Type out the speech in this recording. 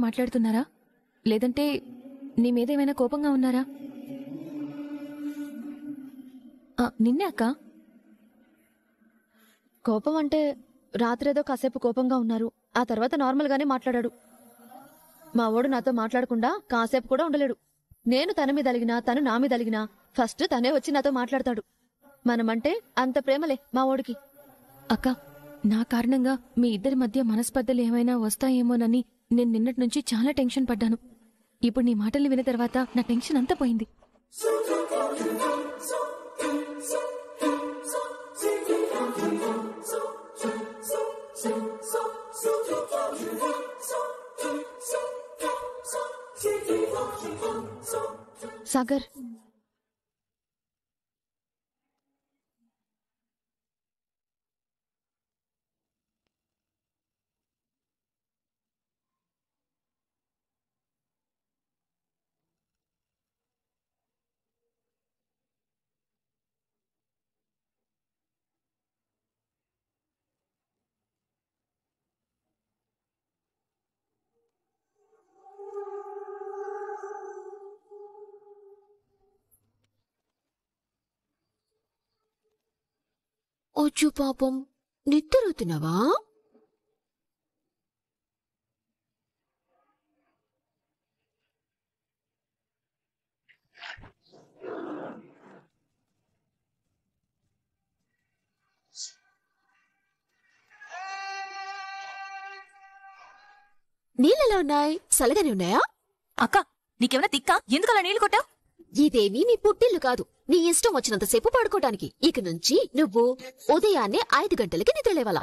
మాట్లాడుతున్నారా? లేదంటే నీ మీదేమైనా కోపంగా ఉన్నారా? నిన్నే అక్క. కోపం అంటే రాత్రేదో కాసేపు కోపంగా ఉన్నారు, ఆ తర్వాత నార్మల్గానే మాట్లాడాడు. మా ఓడు నాతో మాట్లాడకుండా కాసేపు కూడా ఉండలేడు. నేను తన మీద అలిగినా తను నా మీద అలిగినా ఫస్ట్ తనే వచ్చి నాతో మాట్లాడతాడు. మనమంటే అంత ప్రేమలే మా ఓడికి. అక్క, నా కారణంగా మీ ఇద్దరి మధ్య మనస్పర్ధలు ఏమైనా వస్తాయేమోనని నేను నిన్నటి నుంచి చాలా టెన్షన్ పడ్డాను. ఇప్పుడు నీ మాటల్ని విన్న తర్వాత నా టెన్షన్ అంతా పోయింది. సాగర్, అచ్చు పాపం, నిద్రవుతున్నావా? నీళ్ళెలా ఉన్నాయి? చల్లగానే ఉన్నాయా? అక్క, నీకేమైనా తిక్కా? ఎందుకు అలా నీళ్లు కొట్టావు? ఇదేమీ నీ పుట్టిల్లు కాదు, నీ ఇష్టం వచ్చినంతసేపు పడుకోవడానికి. ఇక నుంచి నువ్వు ఉదయాన్నే 5 గంటలకి నిద్రలేవాలా.